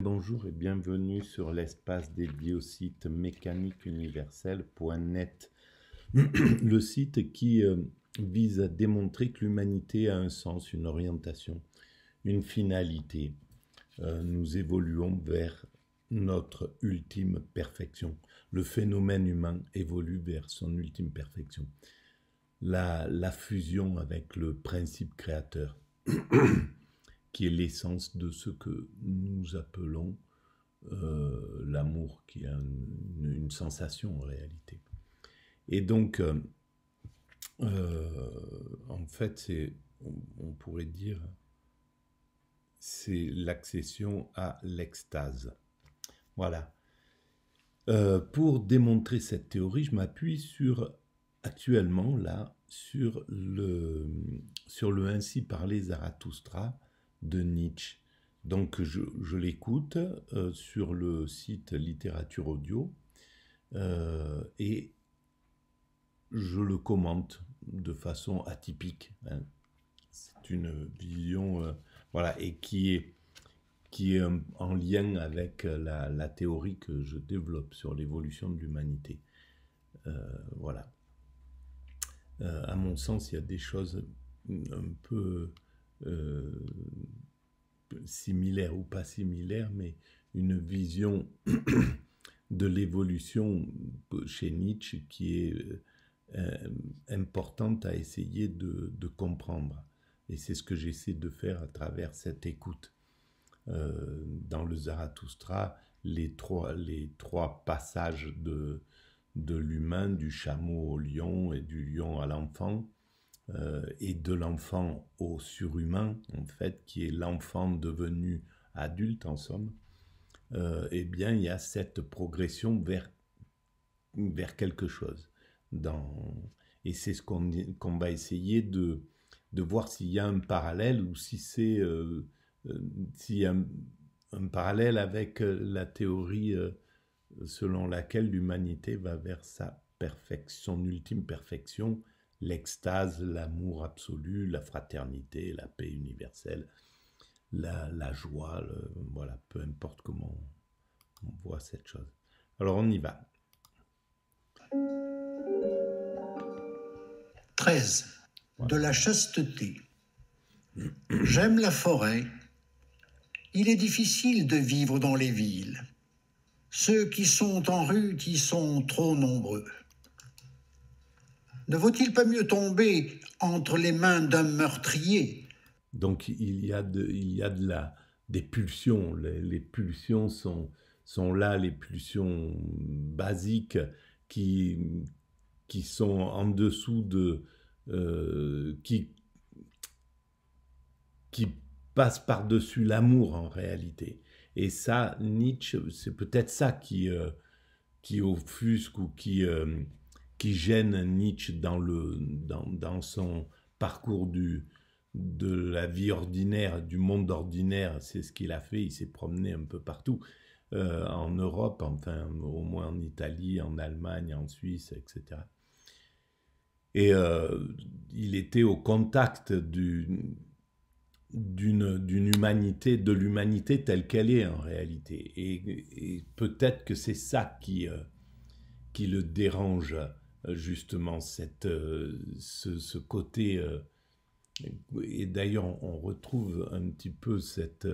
Bonjour et bienvenue sur l'espace dédié au site mécaniqueuniverselle.net, le site qui vise à démontrer que l'humanité a un sens, une orientation, une finalité. Nous évoluons vers notre ultime perfection. Le phénomène humain évolue vers son ultime perfection. La fusion avec le principe créateur, qui est l'essence de ce que nous appelons l'amour, qui a une sensation en réalité. Et donc, en fait, on pourrait dire, c'est l'accession à l'extase. Voilà. Pour démontrer cette théorie, je m'appuie actuellement sur le Ainsi parlait Zarathustra de Nietzsche. Donc je l'écoute sur le site Littérature Audio et je le commente de façon atypique. Hein. C'est une vision voilà, et qui est en lien avec la théorie que je développe sur l'évolution de l'humanité. Voilà. À mon sens, il y a des choses un peu similaires ou pas similaires, mais une vision de l'évolution chez Nietzsche qui est importante à essayer de comprendre. Et c'est ce que j'essaie de faire à travers cette écoute. Dans le Zarathustra, les trois passages de l'humain, du chameau au lion et du lion à l'enfant, et de l'enfant au surhumain, en fait, qui est l'enfant devenu adulte, en somme, eh bien, il y a cette progression vers quelque chose. Et c'est ce qu'on va essayer de voir s'il y a un parallèle ou si c'est... s'il y a un parallèle avec la théorie selon laquelle l'humanité va vers sa perfection, son ultime perfection, l'extase, l'amour absolu, la fraternité, la paix universelle, la joie, voilà, peu importe comment on voit cette chose. Alors on y va. 13. De la chasteté. J'aime la forêt. Il est difficile de vivre dans les villes. Ceux qui sont en rue y sont trop nombreux. Ne vaut-il pas mieux tomber entre les mains d'un meurtrier? Donc il y a des pulsions. Les pulsions sont là, les pulsions basiques qui sont en dessous de... qui passent par-dessus l'amour en réalité. Et ça, Nietzsche, c'est peut-être ça qui offusque ou qui gêne Nietzsche dans son parcours de la vie ordinaire, du monde ordinaire. C'est ce qu'il a fait, il s'est promené un peu partout, en Europe, enfin au moins en Italie, en Allemagne, en Suisse, etc. Et il était au contact d'une humanité, de l'humanité telle qu'elle est en réalité. Et peut-être que c'est ça qui le dérange, justement, ce côté. Et d'ailleurs, on retrouve un petit peu cette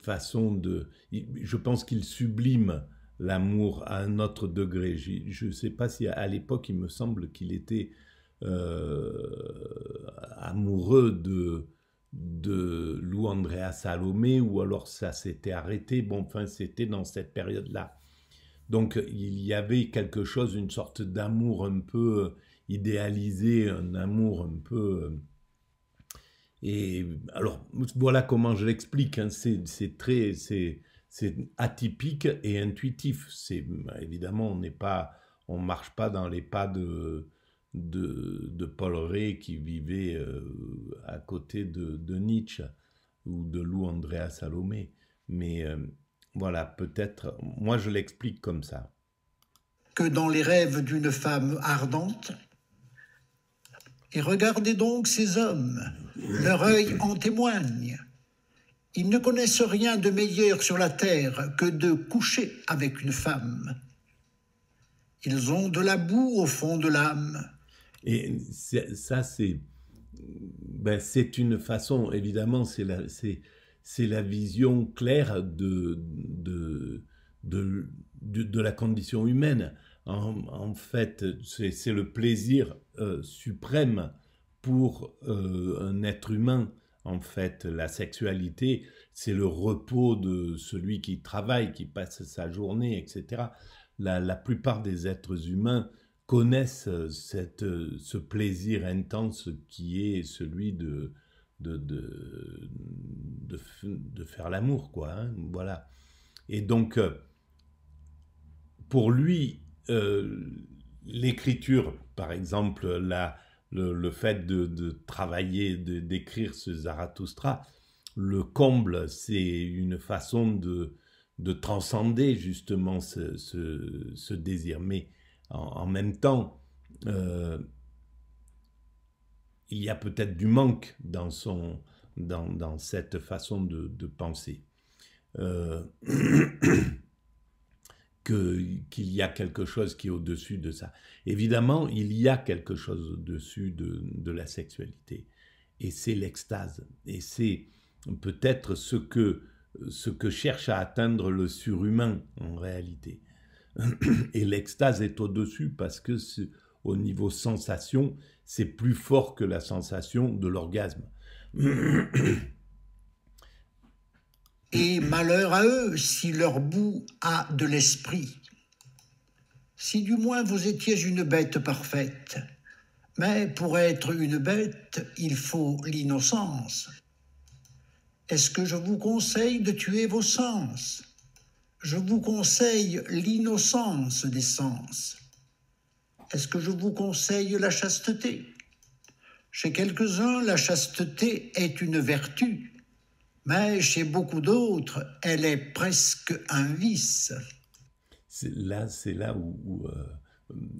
façon de... Je pense qu'il sublime l'amour à un autre degré. Je ne sais pas si à l'époque, il me semble qu'il était amoureux de Lou Andrea Salomé, ou alors ça s'était arrêté. Bon, enfin, c'était dans cette période-là. Donc, il y avait quelque chose, une sorte d'amour un peu idéalisé, un amour un peu... Et alors, voilà comment je l'explique. Hein. C'est atypique et intuitif. Évidemment, on marche pas dans les pas de Paul Rée qui vivait à côté de Nietzsche ou de Lou Andrea Salomé. Mais voilà, peut-être, moi je l'explique comme ça. Que dans les rêves d'une femme ardente. Et regardez donc ces hommes, leur œil en témoigne. Ils ne connaissent rien de meilleur sur la terre que de coucher avec une femme. Ils ont de la boue au fond de l'âme. Et ça, c'est une façon, évidemment, c'est la vision claire de la condition humaine. En fait, c'est le plaisir suprême pour un être humain. En fait, la sexualité, c'est le repos de celui qui travaille, qui passe sa journée, etc. La plupart des êtres humains connaissent ce plaisir intense qui est celui de faire l'amour, quoi. Hein, voilà. Et donc, pour lui, l'écriture, par exemple, le fait de travailler, d'écrire ce Zarathustra, le comble, c'est une façon de transcender justement ce désir. Mais en même temps, il y a peut-être du manque dans cette façon de penser. Qu'il y a quelque chose qui est au-dessus de ça. Évidemment, il y a quelque chose au-dessus de la sexualité. Et c'est l'extase. Et c'est peut-être ce que cherche à atteindre le surhumain, en réalité. Et l'extase est au-dessus parce que au niveau sensation, c'est plus fort que la sensation de l'orgasme. Et malheur à eux si leur boue a de l'esprit. Si du moins vous étiez une bête parfaite. Mais pour être une bête, il faut l'innocence. Est-ce que je vous conseille de tuer vos sens? Je vous conseille l'innocence des sens. Est-ce que je vous conseille la chasteté? Chez quelques-uns, la chasteté est une vertu. Mais chez beaucoup d'autres, elle est presque un vice. C'est là où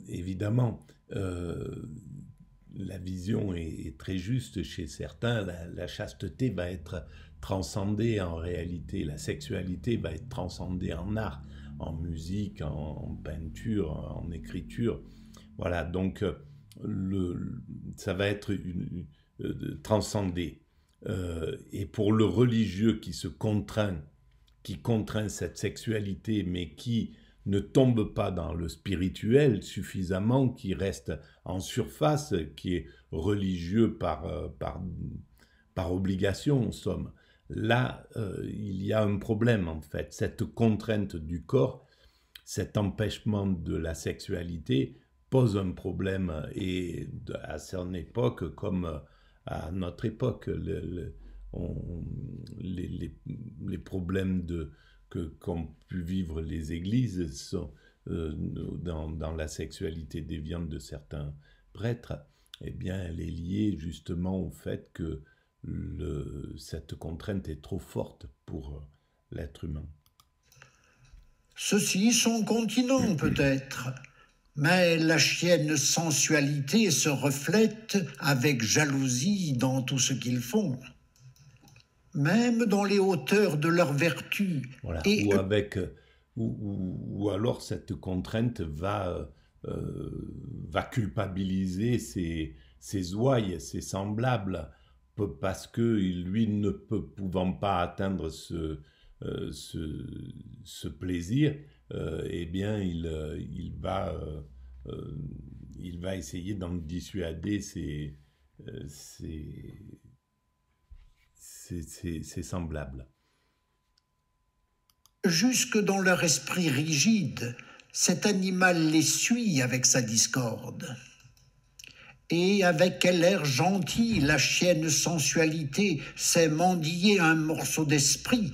évidemment, la vision est très juste chez certains. La chasteté va être transcendée en réalité. La sexualité va être transcendée en art, en musique, en peinture, en écriture. Voilà, donc ça va être transcendé. Et pour le religieux qui contraint cette sexualité, mais qui ne tombe pas dans le spirituel suffisamment, qui reste en surface, qui est religieux par obligation, en somme. Là, il y a un problème, en fait. Cette contrainte du corps, cet empêchement de la sexualité pose un problème, et à son époque, comme à notre époque, les problèmes qu'ont pu vivre les églises sont, dans la sexualité déviante de certains prêtres, eh bien, elle est liée justement au fait que cette contrainte est trop forte pour l'être humain. Ceux-ci sont continents peut-être, mais la chienne sensualité se reflète avec jalousie dans tout ce qu'ils font, même dans les hauteurs de leur vertu. Voilà. Ou alors cette contrainte va culpabiliser ses ouailles, ses semblables, parce que lui ne pouvant pas atteindre ce plaisir, eh bien il va essayer d'en dissuader ses semblables. Jusque dans leur esprit rigide, cet animal les suit avec sa discorde. Et avec quel air gentil la chienne sensualité sait mendier un morceau d'esprit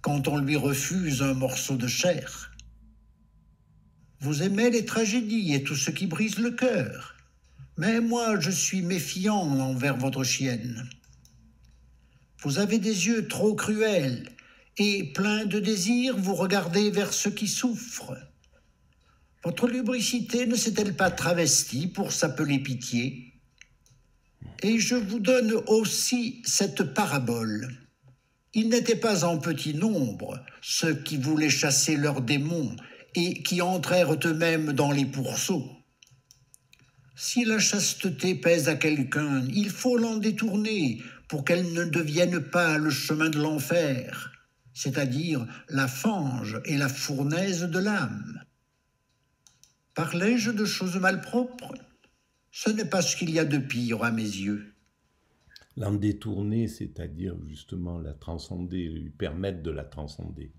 quand on lui refuse un morceau de chair. Vous aimez les tragédies et tout ce qui brise le cœur, mais moi je suis méfiant envers votre chienne. Vous avez des yeux trop cruels, et plein de désir, vous regardez vers ceux qui souffrent. Votre lubricité ne s'est-elle pas travestie pour s'appeler pitié? Et je vous donne aussi cette parabole. Ils n'étaient pas en petit nombre, ceux qui voulaient chasser leurs démons et qui entrèrent eux-mêmes dans les pourceaux. Si la chasteté pèse à quelqu'un, il faut l'en détourner pour qu'elle ne devienne pas le chemin de l'enfer, c'est-à-dire la fange et la fournaise de l'âme. Parlais-je de choses malpropres? Ce n'est pas ce qu'il y a de pire à mes yeux. L'en détourner, c'est-à-dire justement la transcender, lui permettre de la transcender.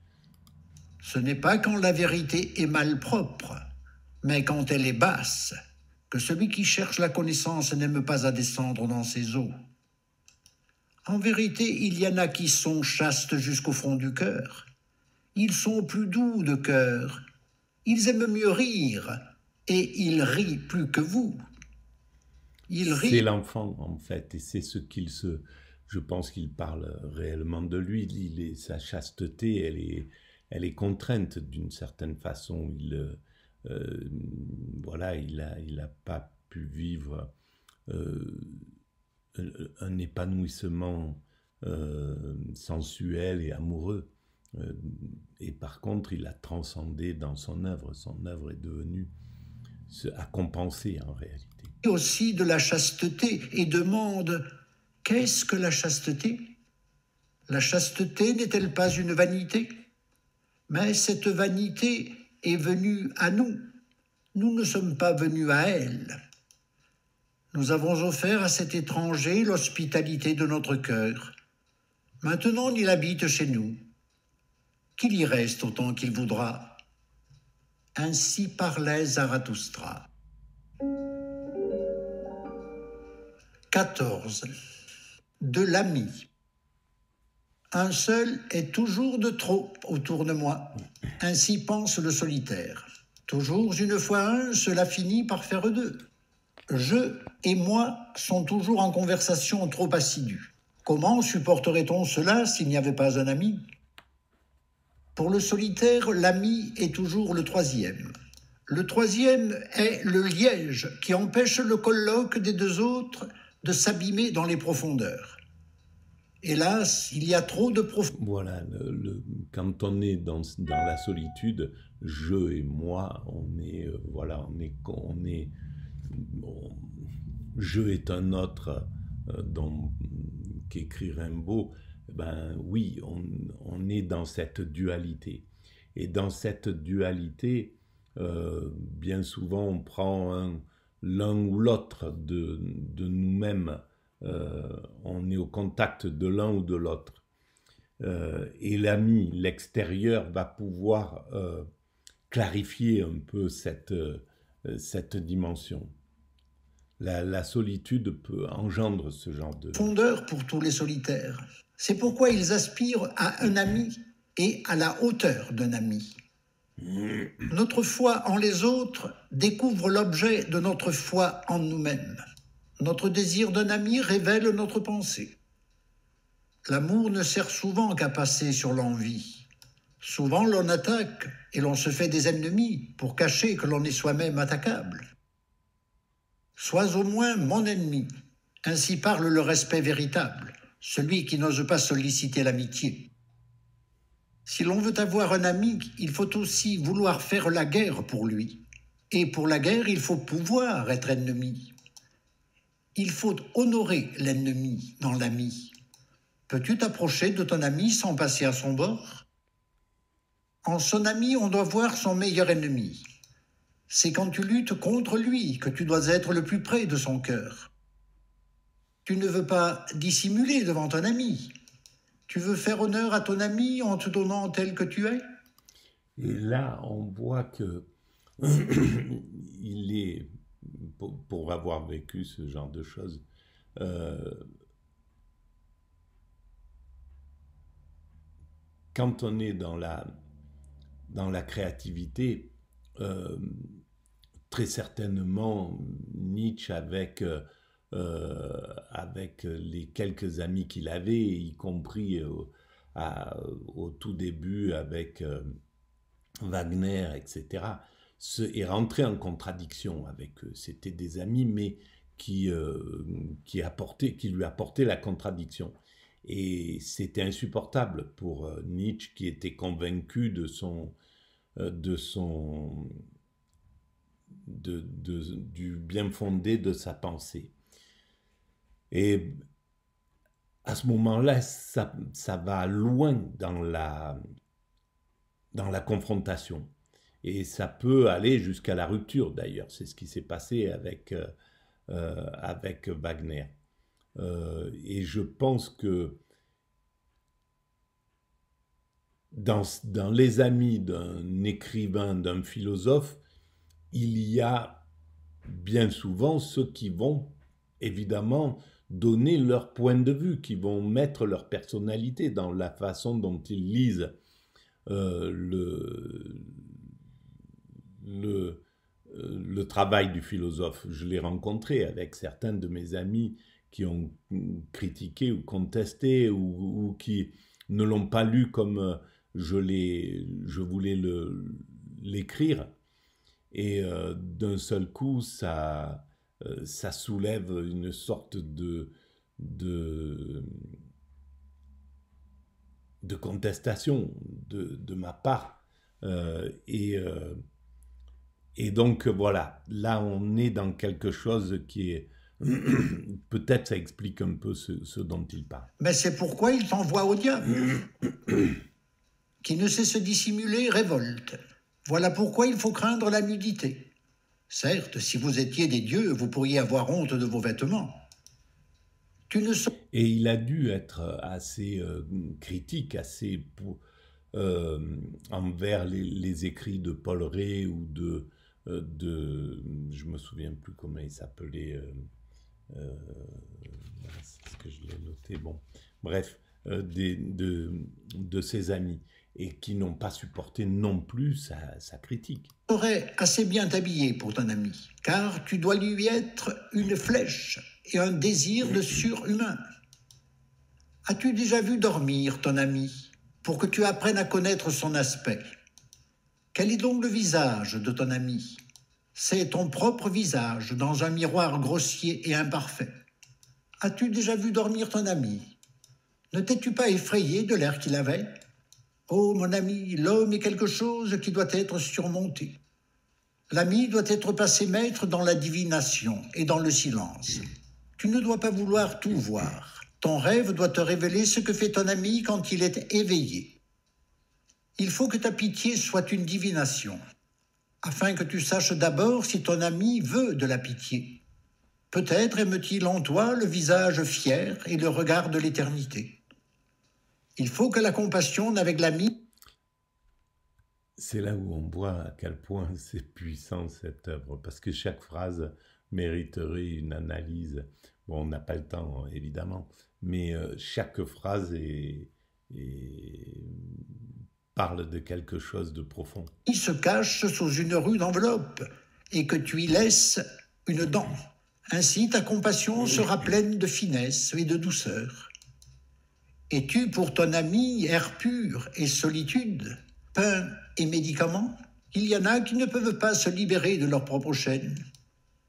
Ce n'est pas quand la vérité est malpropre, mais quand elle est basse, que celui qui cherche la connaissance n'aime pas à descendre dans ses eaux. En vérité, il y en a qui sont chastes jusqu'au fond du cœur. Ils sont plus doux de cœur. Ils aiment mieux rire, et ils rient plus que vous. C'est l'enfant, en fait, et c'est ce qu'il se... Je pense qu'il parle réellement de lui. Sa chasteté, elle est contrainte d'une certaine façon. Voilà, il a pas pu vivre un épanouissement sensuel et amoureux. Et par contre, il a transcendé dans son œuvre. Son œuvre est devenue à compenser en réalité. Aussi de la chasteté et demande « Qu'est-ce que la chasteté ?» La chasteté n'est-elle pas une vanité? Mais cette vanité est venue à nous. Nous ne sommes pas venus à elle. Nous avons offert à cet étranger l'hospitalité de notre cœur. Maintenant, il habite chez nous. Qu'il y reste autant qu'il voudra. Ainsi parlait Zarathustra. 14. De l'ami. Un seul est toujours de trop autour de moi. Ainsi pense le solitaire. Toujours une fois un, cela finit par faire deux. Je et moi sont toujours en conversation trop assidue. Comment supporterait-on cela s'il n'y avait pas un ami? Pour le solitaire, l'ami est toujours le troisième. Le troisième est le liège qui empêche le colloque des deux autres de s'abîmer dans les profondeurs. Hélas, il y a trop de profondeur. Voilà, quand on est dans la solitude, je et moi, je est un autre qu'écrit Rimbaud. Ben oui, on est dans cette dualité. Et dans cette dualité, bien souvent, on prend l'un ou l'autre de nous-mêmes. On est au contact de l'un ou de l'autre. Et l'ami, l'extérieur, va pouvoir clarifier un peu cette dimension. La solitude peut engendre ce genre de... Fondeur pour tous les solitaires. C'est pourquoi ils aspirent à un ami et à la hauteur d'un ami. Notre foi en les autres découvre l'objet de notre foi en nous-mêmes. Notre désir d'un ami révèle notre pensée. L'amour ne sert souvent qu'à passer sur l'envie. Souvent l'on attaque et l'on se fait des ennemis pour cacher que l'on est soi-même attaquable. Sois au moins mon ennemi. Ainsi parle le respect véritable, celui qui n'ose pas solliciter l'amitié. Si l'on veut avoir un ami, il faut aussi vouloir faire la guerre pour lui. Et pour la guerre, il faut pouvoir être ennemi. Il faut honorer l'ennemi dans l'ami. Peux-tu t'approcher de ton ami sans passer à son bord? En son ami, on doit voir son meilleur ennemi. C'est quand tu luttes contre lui que tu dois être le plus près de son cœur. Tu ne veux pas dissimuler devant ton ami. Tu veux faire honneur à ton ami en te donnant tel que tu es. Et là, on voit que il est, pour avoir vécu ce genre de choses, quand on est dans la créativité, très certainement Nietzsche avec les quelques amis qu'il avait, y compris au tout début avec Wagner, etc., est rentré en contradiction avec eux. C'était des amis, mais qui lui apportaient la contradiction. Et c'était insupportable pour Nietzsche, qui était convaincu du bien fondé de sa pensée. Et à ce moment-là, ça va loin dans la confrontation. Et ça peut aller jusqu'à la rupture, d'ailleurs. C'est ce qui s'est passé avec Wagner. Et je pense que dans les amis d'un écrivain, d'un philosophe, il y a bien souvent ceux qui vont évidemment donner leur point de vue, qui vont mettre leur personnalité dans la façon dont ils lisent le travail du philosophe. Je l'ai rencontré avec certains de mes amis qui ont critiqué ou contesté ou qui ne l'ont pas lu comme je voulais l'écrire. Et d'un seul coup, ça soulève une sorte de contestation de ma part. Et donc voilà, là on est dans quelque chose qui est... Peut-être ça explique un peu ce dont il parle. Mais c'est pourquoi il t'envoie au diable, qui ne sait se dissimuler, révolte. Voilà pourquoi il faut craindre la nudité. Certes, si vous étiez des dieux, vous pourriez avoir honte de vos vêtements. Et il a dû être assez critique, assez envers les écrits de Paul Rée ou de je me souviens plus comment il s'appelait, c'est ce que je l'ai noté, bon, bref, de ses amis, et qui n'ont pas supporté non plus sa critique. Tu serais assez bien habillé pour ton ami, car tu dois lui être une flèche et un désir de surhumain. As-tu déjà vu dormir ton ami, pour que tu apprennes à connaître son aspect? Quel est donc le visage de ton ami? C'est ton propre visage dans un miroir grossier et imparfait. As-tu déjà vu dormir ton ami? Ne t'es-tu pas effrayé de l'air qu'il avait? Oh, mon ami, l'homme est quelque chose qui doit être surmonté. L'ami doit être passé maître dans la divination et dans le silence. Tu ne dois pas vouloir tout voir. Ton rêve doit te révéler ce que fait ton ami quand il est éveillé. Il faut que ta pitié soit une divination, afin que tu saches d'abord si ton ami veut de la pitié. Peut-être aime-t-il en toi le visage fier et le regard de l'éternité. Il faut que la compassion avec l'ami... C'est là où on voit à quel point c'est puissant cette œuvre, parce que chaque phrase mériterait une analyse. Bon, on n'a pas le temps, évidemment, mais chaque phrase parle de quelque chose de profond. Il se cache sous une rude enveloppe et que tu y laisses une dent. Ainsi, ta compassion sera pleine de finesse et de douceur. Es-tu pour ton ami air pur et solitude, pain et médicaments? Il y en a qui ne peuvent pas se libérer de leur propre chaîne.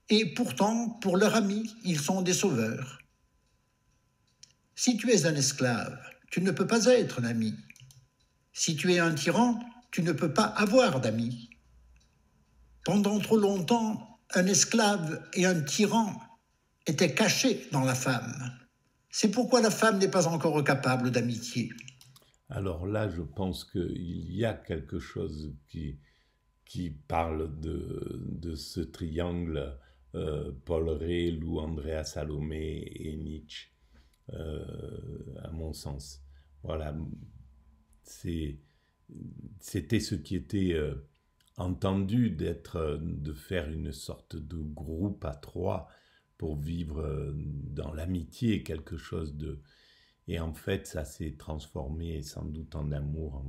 Et pourtant, pour leur ami, ils sont des sauveurs. Si tu es un esclave, tu ne peux pas être un ami. Si tu es un tyran, tu ne peux pas avoir d'amis. Pendant trop longtemps, un esclave et un tyran étaient cachés dans la femme. C'est pourquoi la femme n'est pas encore capable d'amitié. Alors là, je pense qu'il y a quelque chose qui parle de ce triangle Paul Rée, Lou Andrea Salomé et Nietzsche, à mon sens. Voilà, c'était ce qui était entendu, de faire une sorte de groupe à trois pour vivre dans l'amitié, quelque chose de... Et en fait, ça s'est transformé sans doute en amour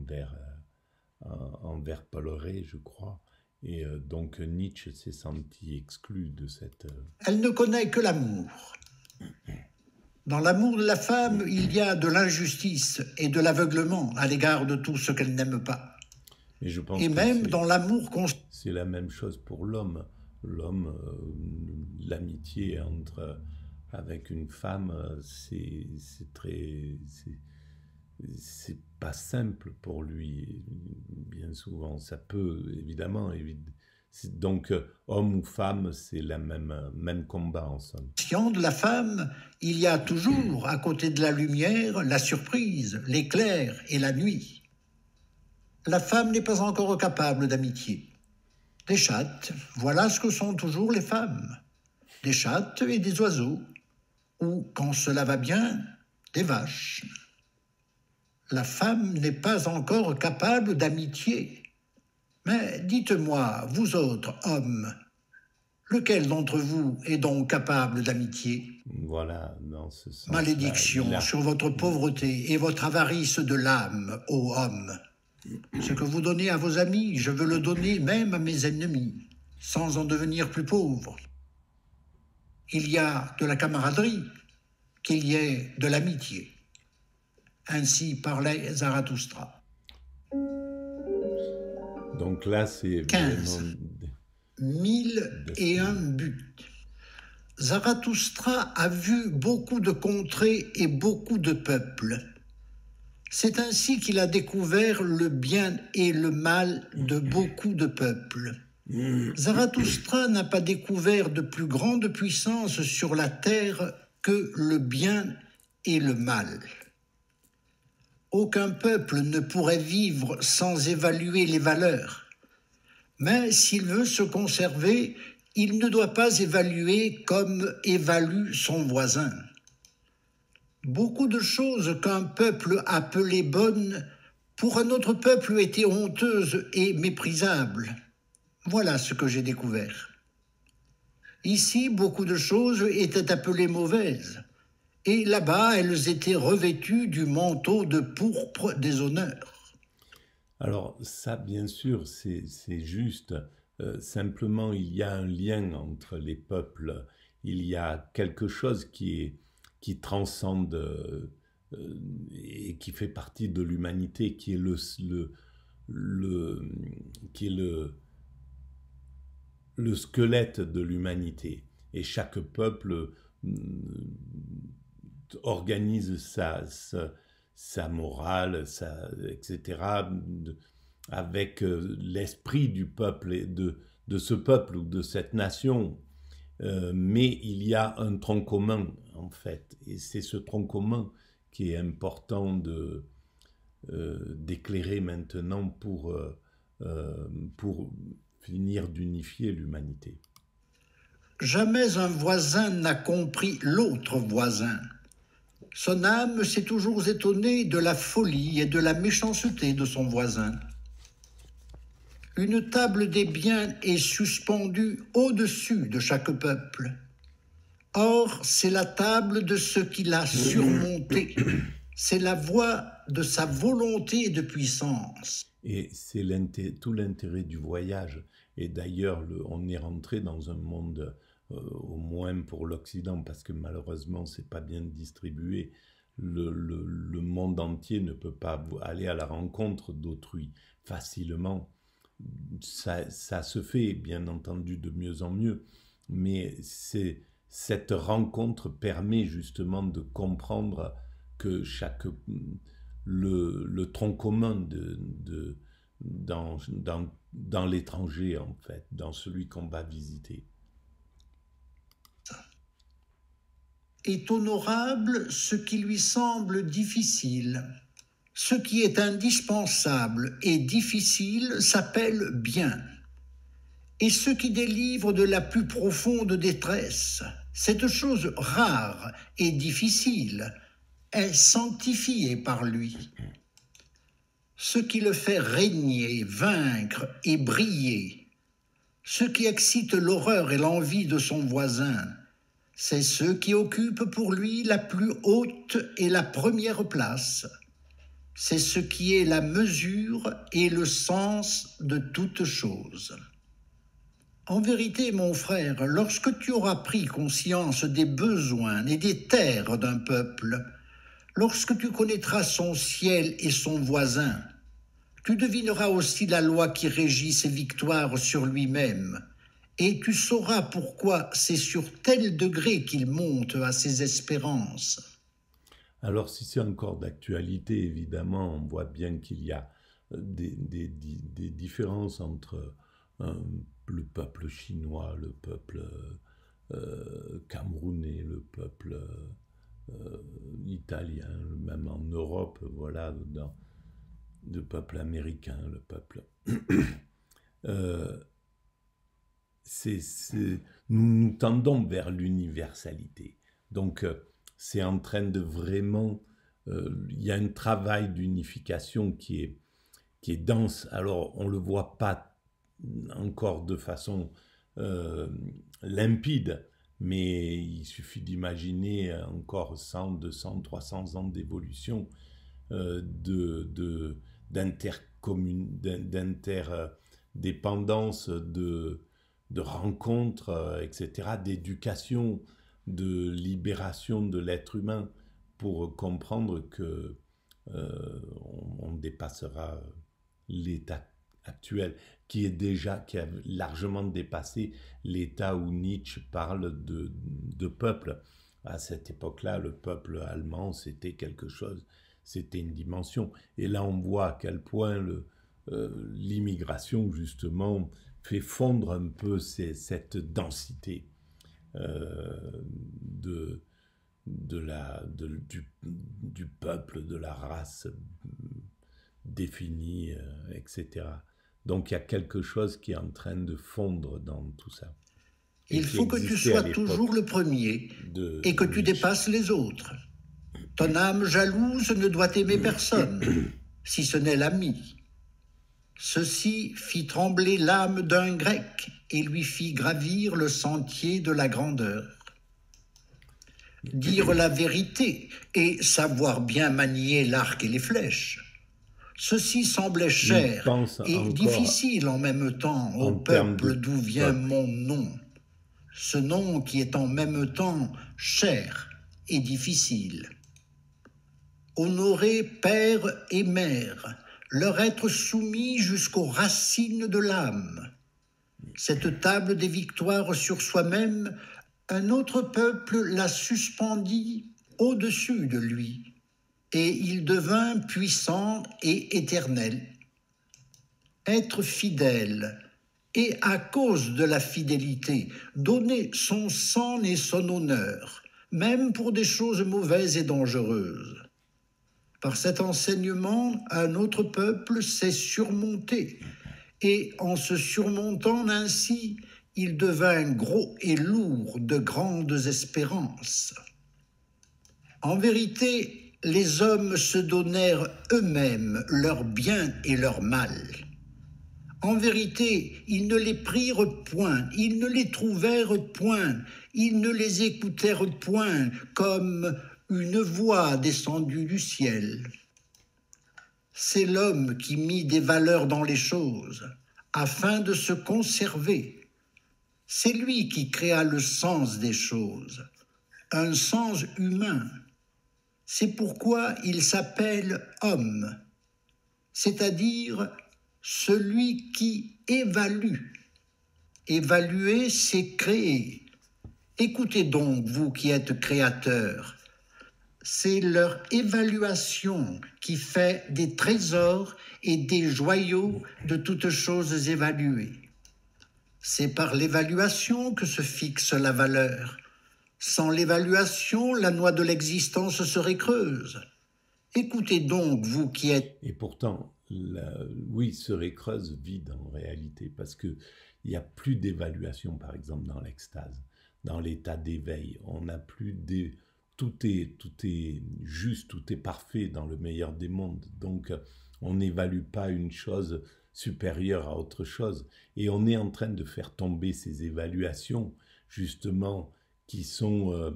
envers Paul Rée, je crois. Et donc Nietzsche s'est senti exclu de cette... Elle ne connaît que l'amour. Dans l'amour de la femme, il y a de l'injustice et de l'aveuglement à l'égard de tout ce qu'elle n'aime pas. Et je pense et même dans l'amour... C'est la même chose pour l'homme. L'homme, l'amitié entre avec une femme, c'est pas simple pour lui, bien souvent. Ça peut, évidemment, donc, homme ou femme, c'est le même combat en somme. De la femme, il y a toujours, à côté de la lumière, la surprise, l'éclair et la nuit. La femme n'est pas encore capable d'amitié. Des chattes, voilà ce que sont toujours les femmes. Des chattes et des oiseaux, ou, quand cela va bien, des vaches. La femme n'est pas encore capable d'amitié. Mais dites-moi, vous autres, hommes, lequel d'entre vous est donc capable d'amitié? Voilà, dans ce sens. Malédiction sur votre pauvreté et votre avarice de l'âme, ô homme. Ce que vous donnez à vos amis, je veux le donner même à mes ennemis, sans en devenir plus pauvre. Il y a de la camaraderie, qu'il y ait de l'amitié. Ainsi parlait Zarathustra. Donc là, c'est 15. 1001 buts. Zarathustra a vu beaucoup de contrées et beaucoup de peuples. C'est ainsi qu'il a découvert le bien et le mal de beaucoup de peuples. Zarathustra n'a pas découvert de plus grande puissance sur la terre que le bien et le mal. Aucun peuple ne pourrait vivre sans évaluer les valeurs. Mais s'il veut se conserver, il ne doit pas évaluer comme évalue son voisin. Beaucoup de choses qu'un peuple appelait bonnes, pour un autre peuple étaient honteuses et méprisables. Voilà ce que j'ai découvert. Ici, beaucoup de choses étaient appelées mauvaises. Et là-bas, elles étaient revêtues du manteau de pourpre des honneurs. Alors ça, bien sûr, c'est juste. Simplement, il y a un lien entre les peuples. Il y a quelque chose qui transcende et qui fait partie de l'humanité, qui est le squelette de l'humanité. Et chaque peuple organise sa morale, etc., avec l'esprit du peuple, et de ce peuple ou de cette nation. Mais il y a un tronc commun, en fait. Et c'est ce tronc commun qui est important d'éclairer maintenant pour finir d'unifier l'humanité. Jamais un voisin n'a compris l'autre voisin. Son âme s'est toujours étonnée de la folie et de la méchanceté de son voisin. Une table des biens est suspendue au-dessus de chaque peuple. Or, c'est la table de ceux qui l'a surmontée. C'est la voie de sa volonté et de puissance. Et c'est tout l'intérêt du voyage. Et d'ailleurs, on est rentré dans un monde, au moins pour l'Occident, parce que malheureusement, c'est pas bien distribué. Le monde entier ne peut pas aller à la rencontre d'autrui facilement. Ça se fait, bien entendu, de mieux en mieux, mais cette rencontre permet justement de comprendre que le tronc commun dans l'étranger, en fait, dans celui qu'on va visiter. Est honorable ce qui lui semble difficile. Ce qui est indispensable et difficile s'appelle bien. Et ce qui délivre de la plus profonde détresse, cette chose rare et difficile, est sanctifié par lui. Ce qui le fait régner, vaincre et briller, ce qui excite l'horreur et l'envie de son voisin, c'est ce qui occupe pour lui la plus haute et la première place. C'est ce qui est la mesure et le sens de toute chose. En vérité, mon frère, lorsque tu auras pris conscience des besoins et des terres d'un peuple, lorsque tu connaîtras son ciel et son voisin, tu devineras aussi la loi qui régit ses victoires sur lui-même et tu sauras pourquoi c'est sur tel degré qu'il monte à ses espérances. Alors, si c'est encore d'actualité, évidemment, on voit bien qu'il y a des différences entre le peuple chinois, le peuple camerounais, le peuple italien, même en Europe, voilà, le peuple américain, le peuple. Euh, nous tendons vers l'universalité. Donc, c'est en train de vraiment... il y a un travail d'unification qui est dense. Alors, on ne le voit pas encore de façon limpide, mais il suffit d'imaginer encore 100, 200, 300 ans d'évolution d'interdépendance, de rencontres, etc., d'éducation, de libération de l'être humain pour comprendre que on dépassera l'état actuel, qui a largement dépassé l'état où Nietzsche parle de peuple. À cette époque-là, le peuple allemand, c'était quelque chose, c'était une dimension. Et là, on voit à quel point l'immigration, justement, fait fondre un peu cette densité de, du peuple, de la race définie, etc. Donc il y a quelque chose qui est en train de fondre dans tout ça. Il faut que tu sois toujours le premier et que tu dépasses les autres. Ton âme jalouse ne doit aimer personne, si ce n'est l'ami. Ceci fit trembler l'âme d'un Grec et lui fit gravir le sentier de la grandeur. Dire la vérité et savoir bien manier l'arc et les flèches, ceci semblait cher et difficile en même temps au peuple d'où vient mon nom. Ce nom qui est en même temps cher et difficile. Honorer père et mère, leur être soumis jusqu'aux racines de l'âme. Cette table des victoires sur soi-même, un autre peuple la suspendit au-dessus de lui, et il devint puissant et éternel. Être fidèle, et à cause de la fidélité, donner son sang et son honneur, même pour des choses mauvaises et dangereuses. Par cet enseignement, un autre peuple s'est surmonté, et en se surmontant ainsi, il devint gros et lourd de grandes espérances. En vérité, les hommes se donnèrent eux-mêmes leur bien et leur mal. En vérité, ils ne les prirent point, ils ne les trouvèrent point, ils ne les écoutèrent point comme une voix descendue du ciel. C'est l'homme qui mit des valeurs dans les choses, afin de se conserver. C'est lui qui créa le sens des choses, un sens humain. C'est pourquoi il s'appelle homme, c'est-à-dire celui qui évalue. Évaluer, c'est créer. Écoutez donc, vous qui êtes créateurs, c'est leur évaluation qui fait des trésors et des joyaux de toutes choses évaluées. C'est par l'évaluation que se fixe la valeur. Sans l'évaluation, la noix de l'existence serait creuse. Écoutez donc, vous qui êtes... Et pourtant, oui, serait creuse, vide en réalité, parce qu'il n'y a plus d'évaluation, par exemple, dans l'extase, dans l'état d'éveil. On n'a plus des... Tout est juste, tout est parfait dans le meilleur des mondes. Donc, on n'évalue pas une chose supérieure à autre chose. Et on est en train de faire tomber ces évaluations, justement, qui sont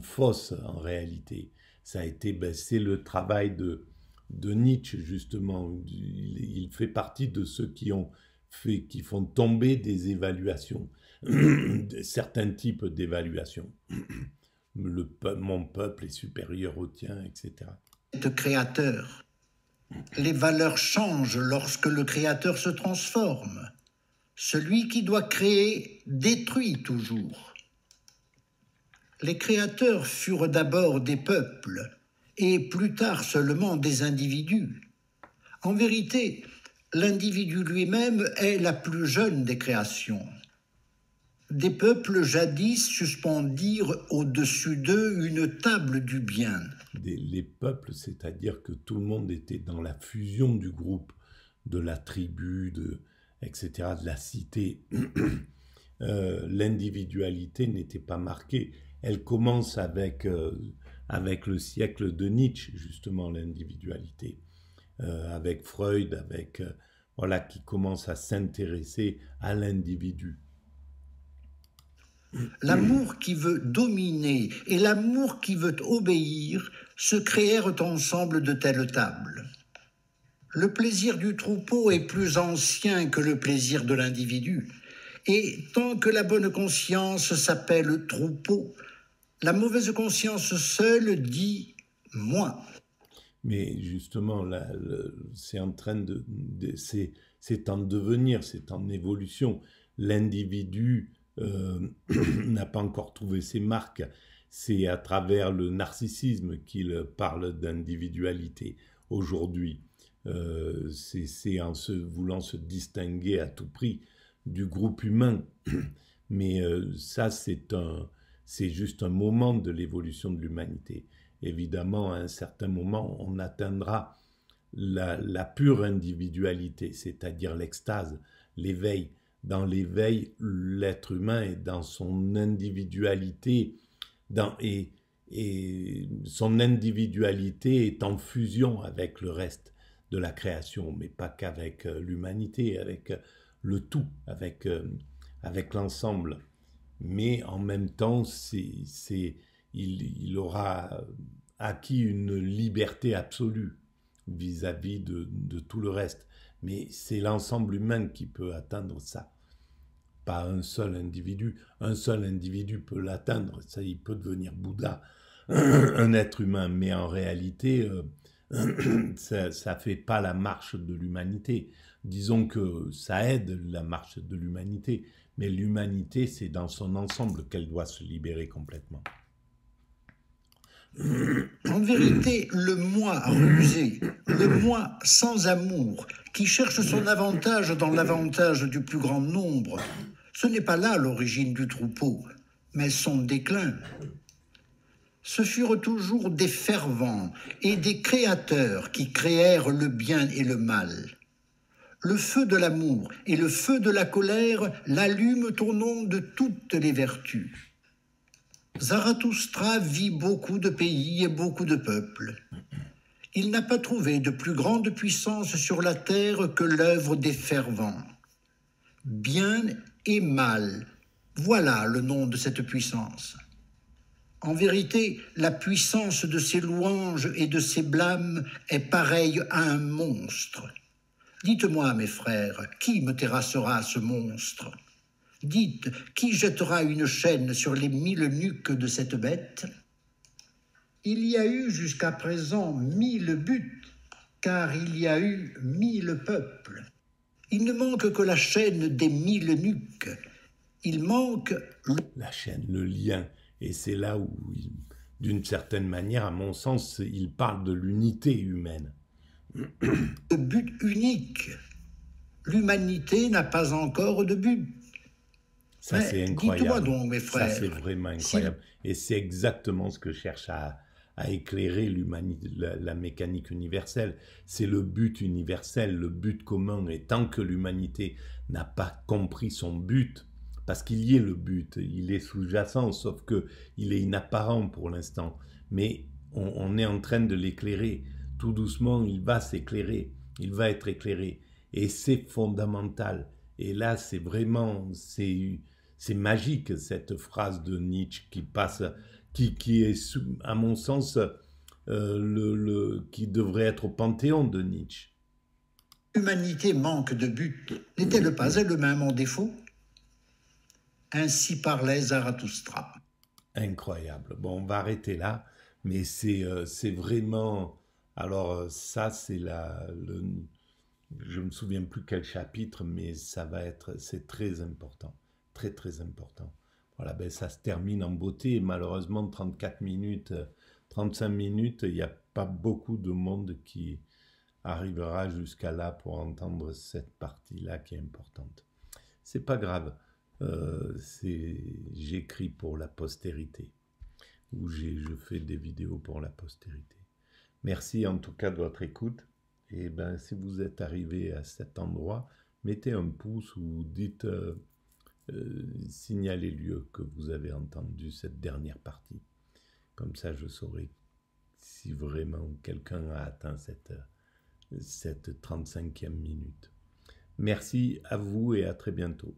fausses en réalité. Ça a été, c'est le travail de Nietzsche, justement. Il fait partie de ceux qui font tomber des évaluations. Certains types d'évaluation. Mon peuple est supérieur au tien, etc. Le créateur. Les valeurs changent lorsque le créateur se transforme. Celui qui doit créer détruit toujours. Les créateurs furent d'abord des peuples, et plus tard seulement des individus. En vérité, l'individu lui-même est la plus jeune des créations. Des peuples jadis suspendirent au-dessus d'eux une table du bien. Les peuples, c'est-à-dire que tout le monde était dans la fusion du groupe, de la tribu, etc., de la cité. L'individualité n'était pas marquée. Elle commence avec le siècle de Nietzsche, justement, l'individualité. Avec Freud, voilà, qui commence à s'intéresser à l'individu. L'amour qui veut dominer et l'amour qui veut obéir se créèrent ensemble de telles tables. Le plaisir du troupeau est plus ancien que le plaisir de l'individu, et tant que la bonne conscience s'appelle troupeau, la mauvaise conscience seule dit « moi ». Mais justement, là, c'est en train c'est en devenir, c'est en évolution. L'individu n'a pas encore trouvé ses marques. C'est à travers le narcissisme qu'il parle d'individualité aujourd'hui. C'est en voulant se distinguer à tout prix du groupe humain. Mais ça, c'est juste un moment de l'évolution de l'humanité. Évidemment, à un certain moment, on atteindra la pure individualité, c'est-à-dire l'extase, l'éveil. Dans l'éveil, l'être humain est dans son individualité, et son individualité est en fusion avec le reste de la création, mais pas qu'avec l'humanité, avec le tout, avec l'ensemble. Mais en même temps, il aura acquis une liberté absolue vis-à-vis de tout le reste. Mais c'est l'ensemble humain qui peut atteindre ça, pas un seul individu. Un seul individu peut l'atteindre, ça, il peut devenir Bouddha, un être humain, mais en réalité, ça fait pas la marche de l'humanité. Disons que ça aide la marche de l'humanité, mais l'humanité, c'est dans son ensemble qu'elle doit se libérer complètement. En vérité, le moi rusé, le moi sans amour, qui cherche son avantage dans l'avantage du plus grand nombre, ce n'est pas là l'origine du troupeau, mais son déclin. Ce furent toujours des fervents et des créateurs qui créèrent le bien et le mal. Le feu de l'amour et le feu de la colère l'allument au nom de toutes les vertus. Zarathustra vit beaucoup de pays et beaucoup de peuples. Il n'a pas trouvé de plus grande puissance sur la terre que l'œuvre des fervents. Bien et mal, voilà le nom de cette puissance. En vérité, la puissance de ses louanges et de ses blâmes est pareille à un monstre. Dites-moi, mes frères, qui me terrassera ce monstre ? Dites, qui jettera une chaîne sur les 1000 nuques de cette bête ? Il y a eu jusqu'à présent 1000 buts, car il y a eu 1000 peuples. Il ne manque que la chaîne des 1000 nuques. Il manque la chaîne, le lien. Et c'est là où, d'une certaine manière, à mon sens, il parle de l'unité humaine. Le but unique. L'humanité n'a pas encore de but. Ça, c'est incroyable. Dites-moi donc, mes frères. Ça, c'est vraiment incroyable. Et c'est exactement ce que cherche à éclairer la mécanique universelle. C'est le but universel, le but commun. Et tant que l'humanité n'a pas compris son but, parce qu'il y est le but, il est sous-jacent, sauf qu'il est inapparent pour l'instant. Mais on est en train de l'éclairer. Tout doucement, il va s'éclairer, il va être éclairé. Et c'est fondamental. Et là, c'est vraiment, c'est magique, cette phrase de Nietzsche qui passe, qui est, à mon sens, qui devrait être au panthéon de Nietzsche. L'humanité manque de but. N'est-elle pas elle-même en défaut ? Ainsi parlait Zarathustra. Incroyable. Bon, on va arrêter là, mais c'est vraiment... Alors ça, c'est je ne me souviens plus quel chapitre, mais c'est très important, très très important. Voilà, ben ça se termine en beauté, et malheureusement 34 minutes, 35 minutes, il n'y a pas beaucoup de monde qui arrivera jusqu'à là pour entendre cette partie-là qui est importante. C'est pas grave, j'écris pour la postérité, ou je fais des vidéos pour la postérité. Merci en tout cas de votre écoute. Et ben, si vous êtes arrivé à cet endroit, mettez un pouce ou dites, signalez-le que vous avez entendu cette dernière partie. Comme ça, je saurai si vraiment quelqu'un a atteint cette 35e minute. Merci à vous et à très bientôt.